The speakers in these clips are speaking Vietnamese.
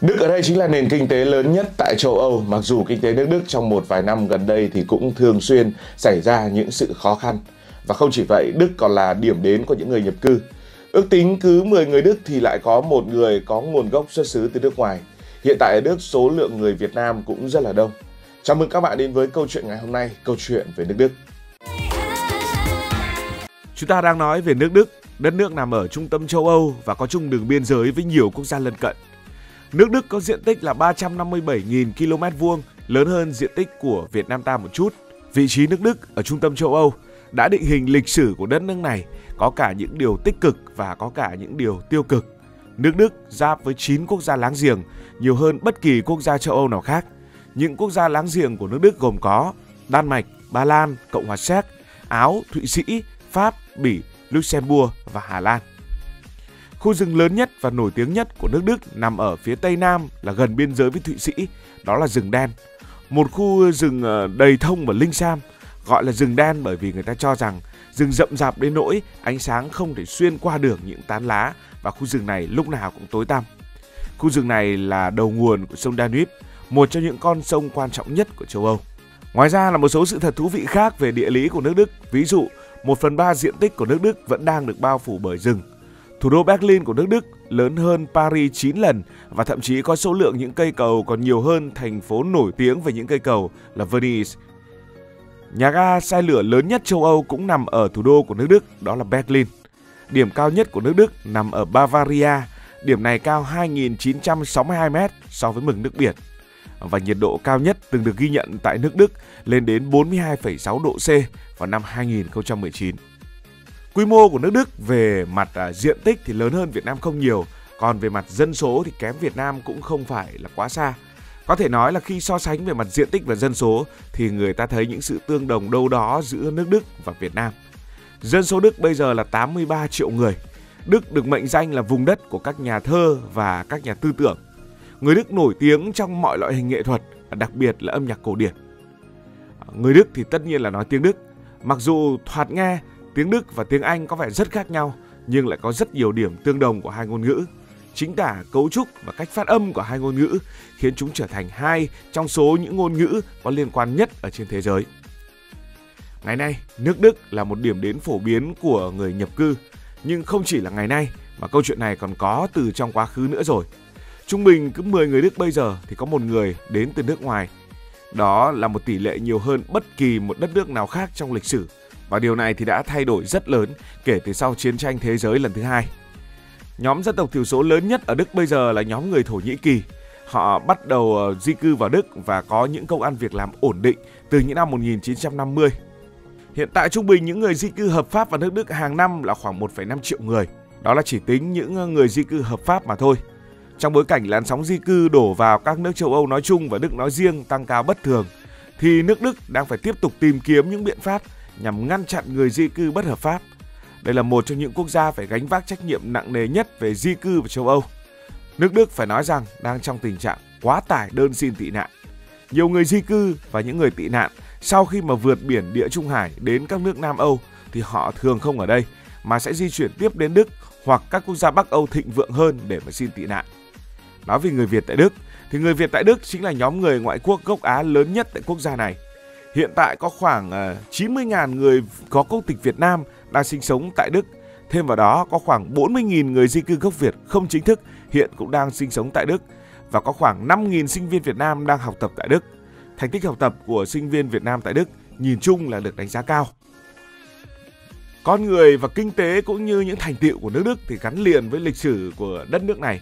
Đức ở đây chính là nền kinh tế lớn nhất tại châu Âu, mặc dù kinh tế nước Đức trong một vài năm gần đây thì cũng thường xuyên xảy ra những sự khó khăn. Và không chỉ vậy, Đức còn là điểm đến của những người nhập cư. Ước tính cứ 10 người Đức thì lại có một người có nguồn gốc xuất xứ từ nước ngoài. Hiện tại ở Đức, số lượng người Việt Nam cũng rất là đông. Chào mừng các bạn đến với câu chuyện ngày hôm nay, câu chuyện về nước Đức. Chúng ta đang nói về nước Đức, đất nước nằm ở trung tâm châu Âu và có chung đường biên giới với nhiều quốc gia lân cận. Nước Đức có diện tích là 357.000 km vuông, lớn hơn diện tích của Việt Nam ta một chút. Vị trí nước Đức ở trung tâm châu Âu đã định hình lịch sử của đất nước này, có cả những điều tích cực và có cả những điều tiêu cực. Nước Đức giáp với 9 quốc gia láng giềng, nhiều hơn bất kỳ quốc gia châu Âu nào khác. Những quốc gia láng giềng của nước Đức gồm có Đan Mạch, Ba Lan, Cộng hòa Séc, Áo, Thụy Sĩ, Pháp, Bỉ, Luxembourg và Hà Lan. Khu rừng lớn nhất và nổi tiếng nhất của nước Đức nằm ở phía tây nam là gần biên giới với Thụy Sĩ, đó là rừng đen. Một khu rừng đầy thông và linh sam, gọi là rừng đen bởi vì người ta cho rằng rừng rậm rạp đến nỗi ánh sáng không thể xuyên qua được những tán lá và khu rừng này lúc nào cũng tối tăm. Khu rừng này là đầu nguồn của sông Danube, một trong những con sông quan trọng nhất của châu Âu. Ngoài ra là một số sự thật thú vị khác về địa lý của nước Đức, ví dụ 1/3 diện tích của nước Đức vẫn đang được bao phủ bởi rừng. Thủ đô Berlin của nước Đức lớn hơn Paris 9 lần và thậm chí có số lượng những cây cầu còn nhiều hơn thành phố nổi tiếng về những cây cầu là Venice. Nhà ga xe lửa lớn nhất châu Âu cũng nằm ở thủ đô của nước Đức, đó là Berlin. Điểm cao nhất của nước Đức nằm ở Bavaria, điểm này cao 2.962 m so với mực nước biển. Và nhiệt độ cao nhất từng được ghi nhận tại nước Đức lên đến 42,6 độ C vào năm 2019. Quy mô của nước Đức về mặt diện tích thì lớn hơn Việt Nam không nhiều, còn về mặt dân số thì kém Việt Nam cũng không phải là quá xa. Có thể nói là khi so sánh về mặt diện tích và dân số thì người ta thấy những sự tương đồng đâu đó giữa nước Đức và Việt Nam. Dân số Đức bây giờ là 83 triệu người. Đức được mệnh danh là vùng đất của các nhà thơ và các nhà tư tưởng. Người Đức nổi tiếng trong mọi loại hình nghệ thuật, đặc biệt là âm nhạc cổ điển. Người Đức thì tất nhiên là nói tiếng Đức. Mặc dù thoạt nghe tiếng Đức và tiếng Anh có vẻ rất khác nhau, nhưng lại có rất nhiều điểm tương đồng của hai ngôn ngữ. Chính cả cấu trúc và cách phát âm của hai ngôn ngữ khiến chúng trở thành hai trong số những ngôn ngữ có liên quan nhất ở trên thế giới. Ngày nay, nước Đức là một điểm đến phổ biến của người nhập cư. Nhưng không chỉ là ngày nay mà câu chuyện này còn có từ trong quá khứ nữa rồi. Trung bình cứ 10 người Đức bây giờ thì có một người đến từ nước ngoài. Đó là một tỷ lệ nhiều hơn bất kỳ một đất nước nào khác trong lịch sử. Và điều này thì đã thay đổi rất lớn kể từ sau chiến tranh thế giới lần thứ hai. Nhóm dân tộc thiểu số lớn nhất ở Đức bây giờ là nhóm người Thổ Nhĩ Kỳ. Họ bắt đầu di cư vào Đức và có những công ăn việc làm ổn định từ những năm 1950. Hiện tại trung bình những người di cư hợp pháp vào nước Đức hàng năm là khoảng 1,5 triệu người. Đó là chỉ tính những người di cư hợp pháp mà thôi. Trong bối cảnh làn sóng di cư đổ vào các nước châu Âu nói chung và Đức nói riêng tăng cao bất thường, thì nước Đức đang phải tiếp tục tìm kiếm những biện pháp nhằm ngăn chặn người di cư bất hợp pháp. Đây là một trong những quốc gia phải gánh vác trách nhiệm nặng nề nhất về di cư vào châu Âu. Nước Đức phải nói rằng đang trong tình trạng quá tải đơn xin tị nạn. Nhiều người di cư và những người tị nạn sau khi mà vượt biển Địa Trung Hải đến các nước Nam Âu thì họ thường không ở đây mà sẽ di chuyển tiếp đến Đức hoặc các quốc gia Bắc Âu thịnh vượng hơn để mà xin tị nạn. Nói về người Việt tại Đức thì người Việt tại Đức chính là nhóm người ngoại quốc gốc Á lớn nhất tại quốc gia này. Hiện tại có khoảng 90.000 người có quốc tịch Việt Nam đang sinh sống tại Đức. Thêm vào đó có khoảng 40.000 người di cư gốc Việt không chính thức hiện cũng đang sinh sống tại Đức. Và có khoảng 5.000 sinh viên Việt Nam đang học tập tại Đức. Thành tích học tập của sinh viên Việt Nam tại Đức nhìn chung là được đánh giá cao. Con người và kinh tế cũng như những thành tựu của nước Đức thì gắn liền với lịch sử của đất nước này.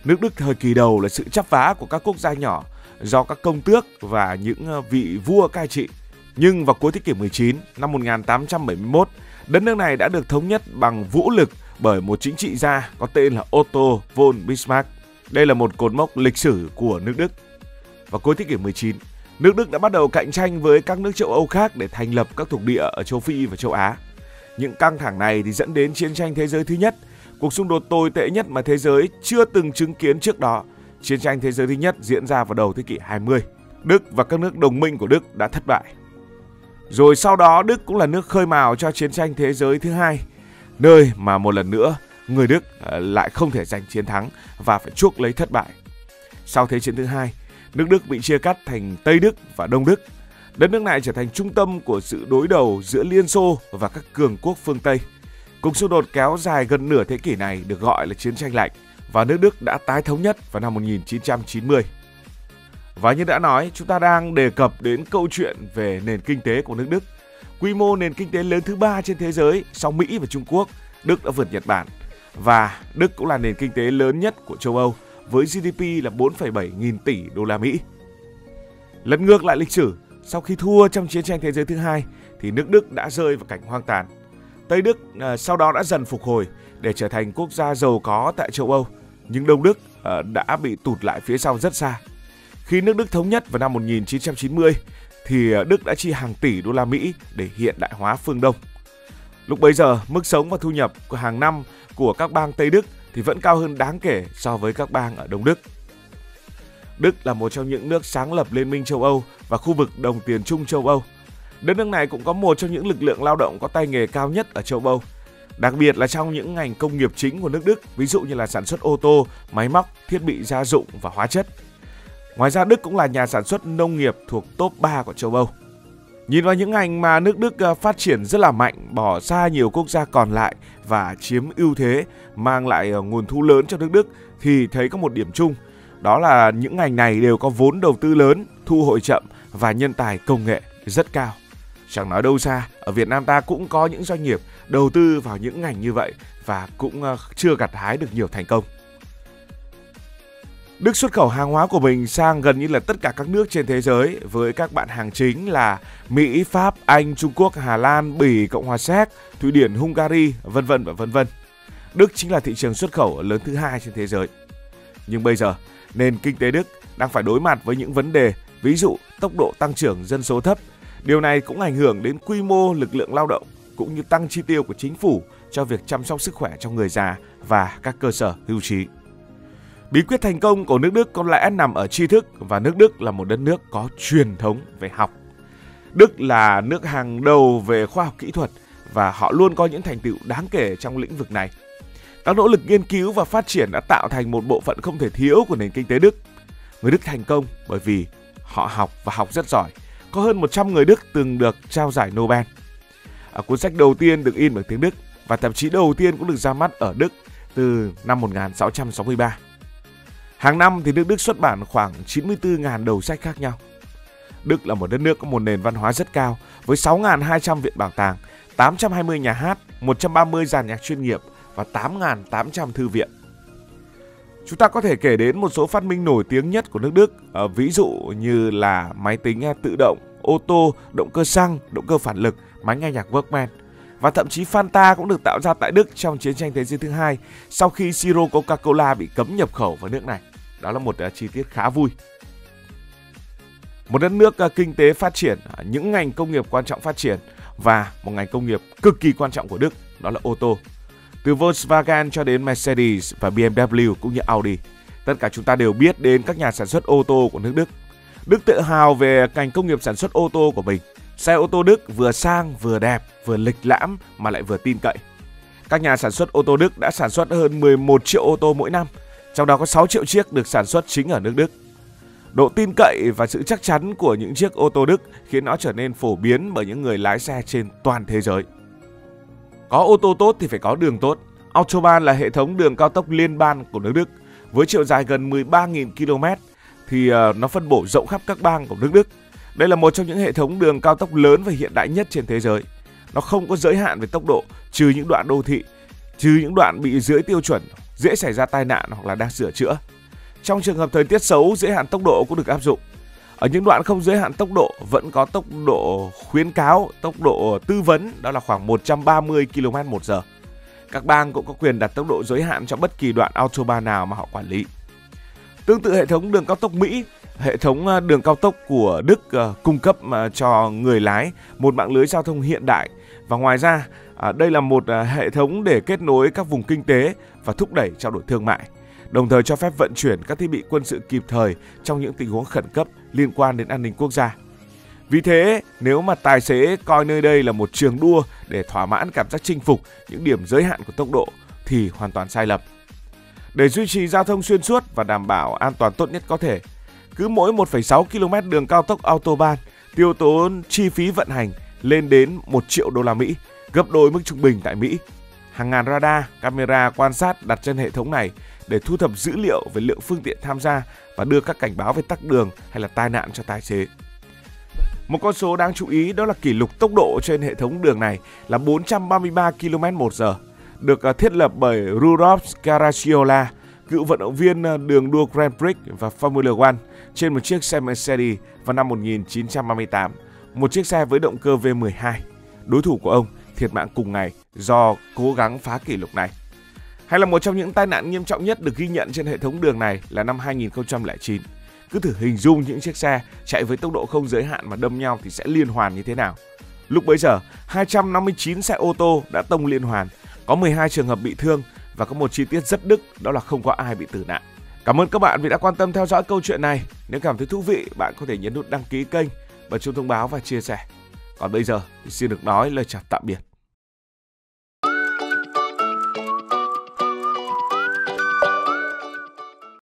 Nước Đức thời kỳ đầu là sự chắp vá của các quốc gia nhỏ do các công tước và những vị vua cai trị. Nhưng vào cuối thế kỷ 19, năm 1871, đất nước này đã được thống nhất bằng vũ lực bởi một chính trị gia có tên là Otto von Bismarck. Đây là một cột mốc lịch sử của nước Đức. Vào cuối thế kỷ 19, nước Đức đã bắt đầu cạnh tranh với các nước châu Âu khác để thành lập các thuộc địa ở châu Phi và châu Á. Những căng thẳng này thì dẫn đến chiến tranh thế giới thứ nhất, cuộc xung đột tồi tệ nhất mà thế giới chưa từng chứng kiến trước đó. Chiến tranh thế giới thứ nhất diễn ra vào đầu thế kỷ 20. Đức và các nước đồng minh của Đức đã thất bại. Rồi sau đó Đức cũng là nước khơi mào cho chiến tranh thế giới thứ hai, nơi mà một lần nữa người Đức lại không thể giành chiến thắng và phải chuốc lấy thất bại. Sau Thế chiến thứ hai, nước Đức bị chia cắt thành Tây Đức và Đông Đức. Đất nước này trở thành trung tâm của sự đối đầu giữa Liên Xô và các cường quốc phương Tây. Cuộc xung đột kéo dài gần nửa thế kỷ này được gọi là Chiến tranh lạnh và nước Đức đã tái thống nhất vào năm 1990. Và như đã nói, chúng ta đang đề cập đến câu chuyện về nền kinh tế của nước Đức. Quy mô nền kinh tế lớn thứ 3 trên thế giới sau Mỹ và Trung Quốc, Đức đã vượt Nhật Bản. Và Đức cũng là nền kinh tế lớn nhất của châu Âu với GDP là 4,7 nghìn tỷ đô la Mỹ. Lật ngược lại lịch sử, sau khi thua trong chiến tranh thế giới thứ hai thì nước Đức đã rơi vào cảnh hoang tàn. Tây Đức sau đó đã dần phục hồi để trở thành quốc gia giàu có tại châu Âu, nhưng Đông Đức đã bị tụt lại phía sau rất xa. Khi nước Đức thống nhất vào năm 1990 thì Đức đã chi hàng tỷ đô la Mỹ để hiện đại hóa phương Đông. Lúc bấy giờ, mức sống và thu nhập hàng năm của các bang Tây Đức thì vẫn cao hơn đáng kể so với các bang ở Đông Đức. Đức là một trong những nước sáng lập Liên minh châu Âu và khu vực đồng tiền chung châu Âu. Đất nước này cũng có một trong những lực lượng lao động có tay nghề cao nhất ở châu Âu, đặc biệt là trong những ngành công nghiệp chính của nước Đức, ví dụ như là sản xuất ô tô, máy móc, thiết bị gia dụng và hóa chất. Ngoài ra, Đức cũng là nhà sản xuất nông nghiệp thuộc top 3 của châu Âu. Nhìn vào những ngành mà nước Đức phát triển rất là mạnh, bỏ xa nhiều quốc gia còn lại và chiếm ưu thế, mang lại nguồn thu lớn cho nước Đức, thì thấy có một điểm chung. Đó là những ngành này đều có vốn đầu tư lớn, thu hồi chậm và nhân tài công nghệ rất cao. Chẳng nói đâu xa, ở Việt Nam ta cũng có những doanh nghiệp đầu tư vào những ngành như vậy và cũng chưa gặt hái được nhiều thành công. Đức xuất khẩu hàng hóa của mình sang gần như là tất cả các nước trên thế giới với các bạn hàng chính là Mỹ, Pháp, Anh, Trung Quốc, Hà Lan, Bỉ, Cộng hòa Séc, Thụy Điển, Hungary, vân vân và vân vân. Đức chính là thị trường xuất khẩu lớn thứ 2 trên thế giới. Nhưng bây giờ, nền kinh tế Đức đang phải đối mặt với những vấn đề, ví dụ tốc độ tăng trưởng dân số thấp. Điều này cũng ảnh hưởng đến quy mô lực lượng lao động cũng như tăng chi tiêu của chính phủ cho việc chăm sóc sức khỏe cho người già và các cơ sở hưu trí. Bí quyết thành công của nước Đức có lẽ nằm ở tri thức và nước Đức là một đất nước có truyền thống về học. Đức là nước hàng đầu về khoa học kỹ thuật và họ luôn có những thành tựu đáng kể trong lĩnh vực này. Các nỗ lực nghiên cứu và phát triển đã tạo thành một bộ phận không thể thiếu của nền kinh tế Đức. Người Đức thành công bởi vì họ học và học rất giỏi. Có hơn 100 người Đức từng được trao giải Nobel. Cuốn sách đầu tiên được in bằng tiếng Đức và tạp chí đầu tiên cũng được ra mắt ở Đức từ năm 1663. Hàng năm thì nước Đức xuất bản khoảng 94.000 đầu sách khác nhau. Đức là một đất nước có một nền văn hóa rất cao với 6.200 viện bảo tàng, 820 nhà hát, 130 dàn nhạc chuyên nghiệp và 8.800 thư viện. Chúng ta có thể kể đến một số phát minh nổi tiếng nhất của nước Đức, ví dụ như là máy tính tự động, ô tô, động cơ xăng, động cơ phản lực, máy nghe nhạc Walkman. Và thậm chí Fanta cũng được tạo ra tại Đức trong chiến tranh thế giới thứ hai sau khi siro Coca-Cola bị cấm nhập khẩu vào nước này. Đó là một chi tiết khá vui. Một đất nước kinh tế phát triển, những ngành công nghiệp quan trọng phát triển và một ngành công nghiệp cực kỳ quan trọng của Đức đó là ô tô. Từ Volkswagen cho đến Mercedes và BMW cũng như Audi, tất cả chúng ta đều biết đến các nhà sản xuất ô tô của nước Đức. Đức tự hào về ngành công nghiệp sản xuất ô tô của mình. Xe ô tô Đức vừa sang, vừa đẹp, vừa lịch lãm mà lại vừa tin cậy. Các nhà sản xuất ô tô Đức đã sản xuất hơn 11 triệu ô tô mỗi năm, trong đó có 6 triệu chiếc được sản xuất chính ở nước Đức. Độ tin cậy và sự chắc chắn của những chiếc ô tô Đức khiến nó trở nên phổ biến bởi những người lái xe trên toàn thế giới. Có ô tô tốt thì phải có đường tốt. Autobahn là hệ thống đường cao tốc liên bang của nước Đức. Với chiều dài gần 13.000 km thì nó phân bổ rộng khắp các bang của nước Đức. Đây là một trong những hệ thống đường cao tốc lớn và hiện đại nhất trên thế giới. Nó không có giới hạn về tốc độ, trừ những đoạn đô thị, trừ những đoạn bị dưới tiêu chuẩn, dễ xảy ra tai nạn hoặc là đang sửa chữa. Trong trường hợp thời tiết xấu, giới hạn tốc độ cũng được áp dụng. Ở những đoạn không giới hạn tốc độ vẫn có tốc độ khuyến cáo, tốc độ tư vấn, đó là khoảng 130 km/h. Các bang cũng có quyền đặt tốc độ giới hạn cho bất kỳ đoạn Autobahn nào mà họ quản lý. Tương tự hệ thống đường cao tốc Mỹ, hệ thống đường cao tốc của Đức cung cấp cho người lái một mạng lưới giao thông hiện đại. Và ngoài ra, đây là một hệ thống để kết nối các vùng kinh tế và thúc đẩy trao đổi thương mại, đồng thời cho phép vận chuyển các thiết bị quân sự kịp thời trong những tình huống khẩn cấp liên quan đến an ninh quốc gia. Vì thế, nếu mà tài xế coi nơi đây là một trường đua để thỏa mãn cảm giác chinh phục những điểm giới hạn của tốc độ thì hoàn toàn sai lầm. Để duy trì giao thông xuyên suốt và đảm bảo an toàn tốt nhất có thể, cứ mỗi 1,6 km đường cao tốc Autobahn tiêu tốn chi phí vận hành lên đến 1 triệu đô la Mỹ, gấp đôi mức trung bình tại Mỹ. Hàng ngàn radar, camera quan sát đặt trên hệ thống này để thu thập dữ liệu về lượng phương tiện tham gia và đưa các cảnh báo về tắc đường hay là tai nạn cho tài xế. Một con số đáng chú ý đó là kỷ lục tốc độ trên hệ thống đường này là 433 km/h, được thiết lập bởi Rudolf Caracciola, cựu vận động viên đường đua Grand Prix và Formula One trên một chiếc xe Mercedes vào năm 1938, một chiếc xe với động cơ V12. Đối thủ của ông thiệt mạng cùng ngày do cố gắng phá kỷ lục này. Hay là một trong những tai nạn nghiêm trọng nhất được ghi nhận trên hệ thống đường này là năm 2009. Cứ thử hình dung những chiếc xe chạy với tốc độ không giới hạn mà đâm nhau thì sẽ liên hoàn như thế nào. Lúc bấy giờ, 259 xe ô tô đã tông liên hoàn, có 12 trường hợp bị thương và có một chi tiết rất đứt, đó là không có ai bị tử nạn. Cảm ơn các bạn vì đã quan tâm theo dõi câu chuyện này. Nếu cảm thấy thú vị, bạn có thể nhấn nút đăng ký kênh, bật chuông thông báo và chia sẻ. Còn bây giờ thì xin được nói lời chào tạm biệt.